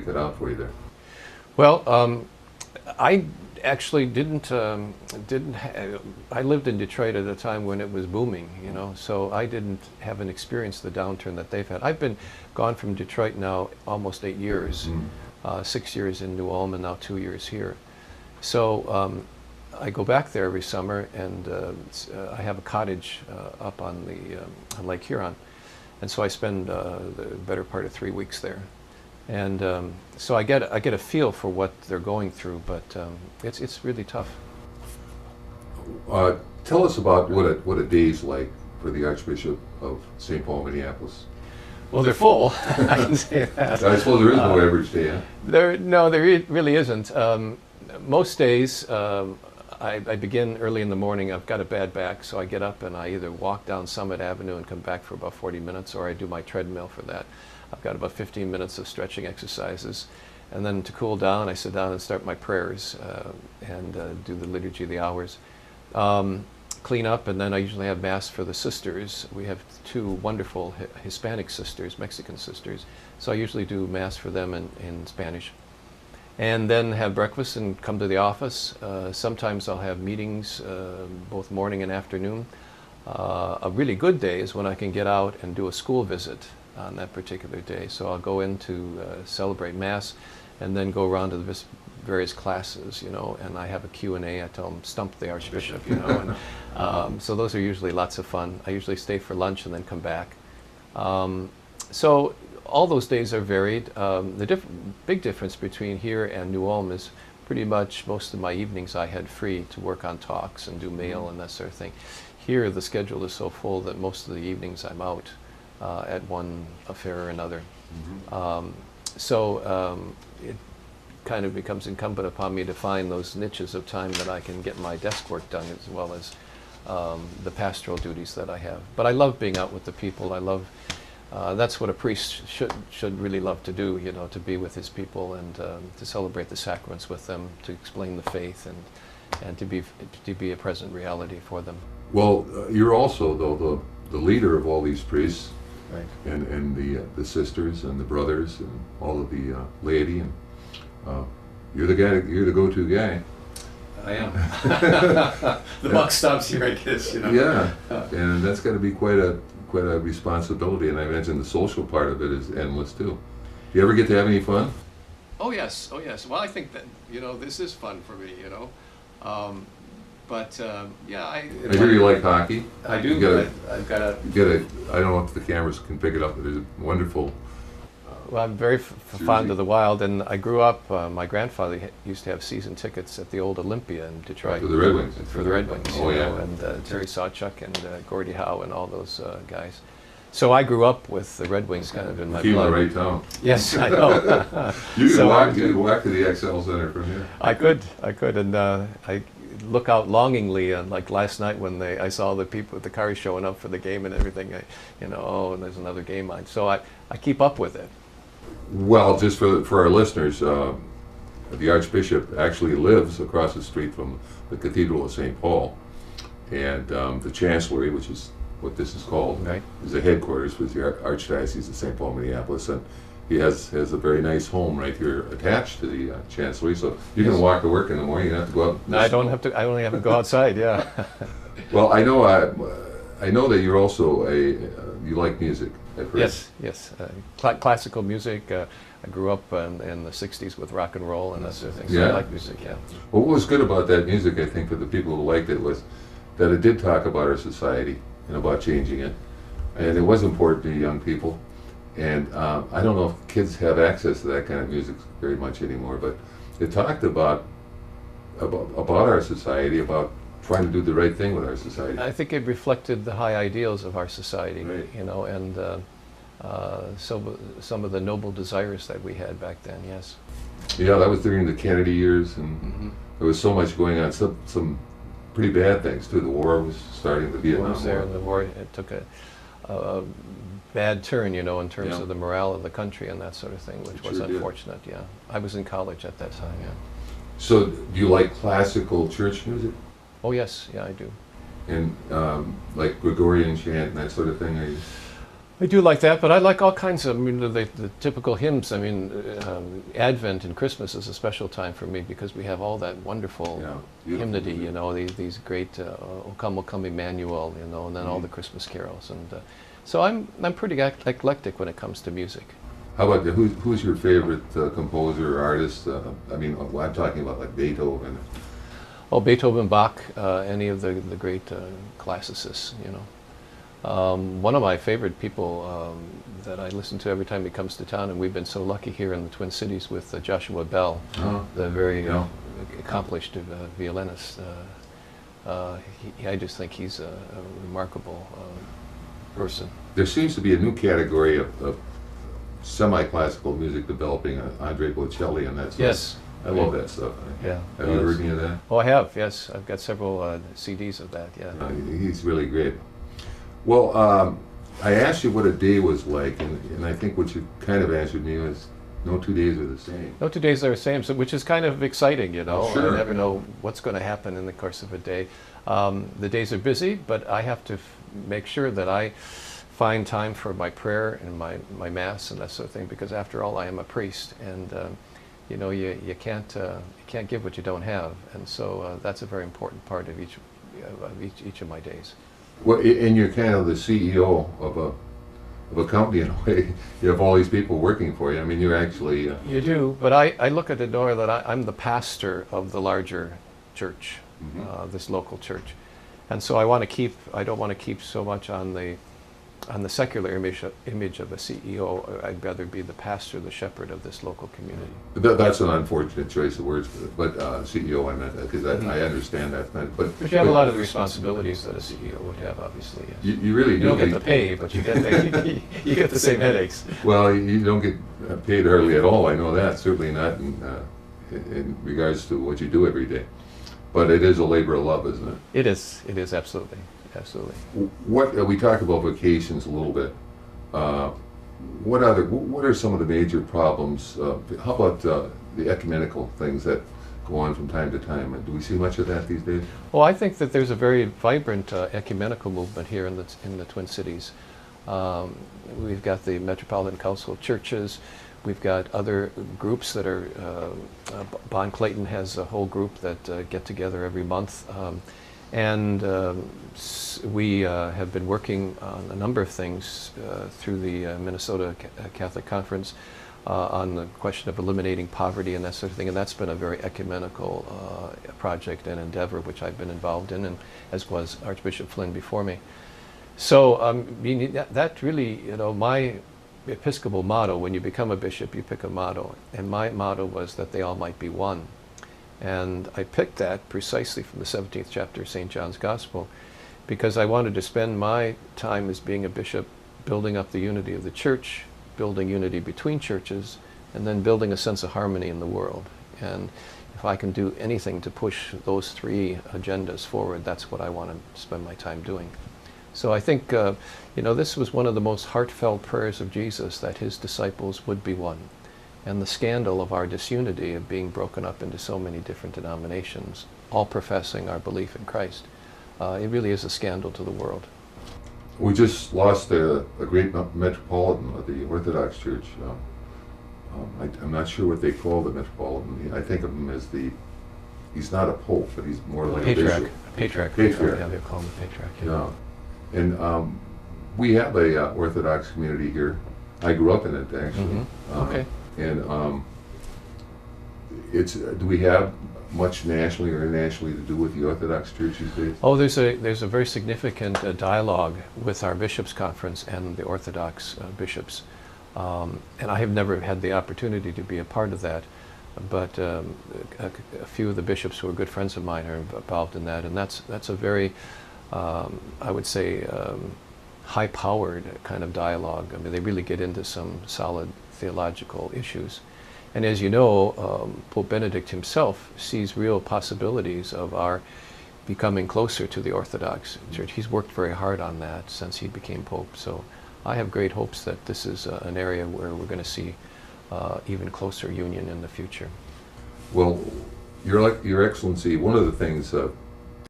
it out for you there? Well, I actually I lived in Detroit at a time when it was booming, you know, so I haven't experienced the downturn that they've had. I've been gone from Detroit now almost 8 years, 6 years in New Ulm and now 2 years here. So I go back there every summer, and I have a cottage up on on Lake Huron, and so I spend the better part of 3 weeks there. And so I get a feel for what they're going through, but it's really tough. Tell us about what a day's like for the Archbishop of Saint Paul, Minneapolis. Well, they're full. I can say that. I suppose there is no average day, huh? There really isn't. Most days, I begin early in the morning. I've got a bad back, so I get up and I either walk down Summit Avenue and come back for about 40 minutes, or I do my treadmill for that. I've got about 15 minutes of stretching exercises. And then to cool down, I sit down and start my prayers and do the Liturgy of the Hours. Clean up, and then I usually have Mass for the sisters. We have 2 wonderful Hispanic sisters, Mexican sisters. So I usually do Mass for them in Spanish. And then have breakfast and come to the office. Sometimes I'll have meetings both morning and afternoon. A really good day is when I can get out and do a school visit on that particular day. So I'll go in to celebrate Mass and then go around to the various classes, you know, and I have a Q&A. I tell them, stump the Archbishop, you know. And, so those are usually lots of fun. I usually stay for lunch and then come back. So all those days are varied. The big difference between here and New Ulm is pretty much most of my evenings I had free to work on talks and do mail and that sort of thing. Here the schedule is so full that most of the evenings I'm out at one affair or another. It kind of becomes incumbent upon me to find those niches of time that I can get my desk work done, as well as the pastoral duties that I have. But I love being out with the people. I love that's what a priest should really love to do, you know, to be with his people and to celebrate the sacraments with them, to explain the faith, and to be a present reality for them. Well, you're also, though, the leader of all these priests, right, and the sisters and the brothers and all of the laity, and you're the guy. You're the go-to guy. I am. The buck stops here, I guess. You know. Yeah, and that's got to be quite a responsibility, and I imagine the social part of it is endless too. Do you ever get to have any fun? Oh yes, oh yes. Well, I think that, you know, this is fun for me, you know. Yeah, I hear you like hockey. I do. I've got a. I don't know if the cameras can pick it up, but there's a wonderful. Well, I'm very fond of the Wild, and I grew up. My grandfather used to have season tickets at the old Olympia in Detroit. For the Red Wings. For the Red Wings. Oh, yeah. Know, and Terry Sawchuk and Gordie Howe and all those guys. So I grew up with the Red Wings kind of in my blood. The right town. Yes, I know. You could walk to the XL Center from here. I could, and I look out longingly, and like last night when I saw the people, the cars showing up for the game and everything, and there's another game on. So I keep up with it. Well, just for our listeners, the Archbishop actually lives across the street from the Cathedral of Saint Paul, and the Chancellery, which is what this is called, right, is the headquarters with the Archdiocese of Saint Paul, Minneapolis, and he has a very nice home right here attached to the Chancellery, so you can walk to work in the morning. You don't have to go out. No, I don't have to. I only have to go outside. Yeah. Well, I know that you're also you like music. Yes. Classical music. I grew up in the '60s with rock and roll and that sort of thing. So yeah. I like music. Yeah. Well, what was good about that music, I think, for the people who liked it, was that it did talk about our society and about changing it, and it was important to young people. And I don't know if kids have access to that kind of music very much anymore, but it talked about our society, about trying to do the right thing with our society. I think it reflected the high ideals of our society, right, you know, and some of the noble desires that we had back then. Yes. Yeah, that was during the Kennedy years, and there was so much going on. Some pretty bad things too. The war was starting. The Vietnam War. And the war, it took a bad turn, you know, in terms of the morale of the country and that sort of thing, which was unfortunate. Yeah, I was in college at that time. Yeah. So, do you like classical church music? Oh yes, yeah, I do. And like Gregorian chant and that sort of thing, are you? I do like that, but I like all kinds of, I mean, the typical hymns. I mean, Advent and Christmas is a special time for me because we have all that wonderful hymnody, you know, these great, O come, Emmanuel, you know, and then all the Christmas carols. And so I'm pretty eclectic when it comes to music. How about who's your favorite composer or artist? I mean, I'm talking about like Beethoven. Oh, Beethoven, Bach, any of the great classicists, you know. One of my favorite people that I listen to every time he comes to town, and we've been so lucky here in the Twin Cities with Joshua Bell, the very accomplished violinist. I just think he's a remarkable person. There seems to be a new category of semi-classical music developing, Andre Bocelli, and that's yes. I love that stuff. Yeah. Have you heard any of that? Oh, I have. Yes, I've got several CDs of that. Yeah. He's really great. Well, I asked you what a day was like, and I think what you kind of answered me was no 2 days are the same. No 2 days are the same, so, which is kind of exciting, you know. Sure. I never know what's going to happen in the course of a day. The days are busy, but I have to make sure that I find time for my prayer and my mass and that sort of thing, because after all, I am a priest, and you know, you can't give what you don't have, and so that's a very important part of each of my days. Well, and you're kind of the CEO of a company in a way. You have all these people working for you. I mean, you're actually... You do, but I look at it more that I'm the pastor of the larger church, this local church. And so I don't want to keep so much on the secular image of a CEO. I'd rather be the pastor, the shepherd of this local community. That's an unfortunate choice of words, but CEO I meant that, because I understand that. But you have a lot of the responsibilities that a CEO would have, obviously. Yes. You really do. You don't get the pay, but you you get the same headaches. Well, you don't get paid hardly at all, I know that. Certainly not in regards to what you do every day. But it is a labor of love, isn't it? It is absolutely. Absolutely. What we talked about vacations a little bit. What are some of the major problems? How about the ecumenical things that go on from time to time? Do we see much of that these days? Well, I think that there's a very vibrant ecumenical movement here in the Twin Cities. We've got the Metropolitan Council of Churches. We've got other groups that are. Bon Clayton has a whole group that get together every month. And we have been working on a number of things through the Minnesota Catholic Conference on the question of eliminating poverty and that sort of thing. And that's been a very ecumenical project and endeavor which I've been involved in, and as was Archbishop Flynn before me. So that really, you know, my Episcopal motto, when you become a bishop, you pick a motto. And my motto was that they all might be one. And I picked that precisely from the 17th chapter of St. John's Gospel, because I wanted to spend my time as being a bishop building up the unity of the church, building unity between churches, and then building a sense of harmony in the world. And if I can do anything to push those three agendas forward, that's what I want to spend my time doing. So I think, you know, this was one of the most heartfelt prayers of Jesus, that his disciples would be one. And the scandal of our disunity, of being broken up into so many different denominations, all professing our belief in Christ, it really is a scandal to the world. We just lost a great metropolitan of the Orthodox Church. I'm not sure what they call the metropolitan. I think of him as he's not a pope, but he's more like Patriarch. a bishop. Patriarch. Patriarch. Yeah, they call him the Patriarch. Yeah. And we have a Orthodox community here. I grew up in it, actually. Okay. And do we have much nationally or internationally to do with the Orthodox Church these days? Oh, there's a very significant dialogue with our bishops' conference and the Orthodox bishops, and I have never had the opportunity to be a part of that, but a few of the bishops who are good friends of mine are involved in that, and that's a very, I would say, high-powered kind of dialogue. I mean, they really get into some solid theological issues. And as you know, Pope Benedict himself sees real possibilities of our becoming closer to the Orthodox Church. He's worked very hard on that since he became Pope. So I have great hopes that this is an area where we're going to see even closer union in the future. Well, Your Excellency, one of the things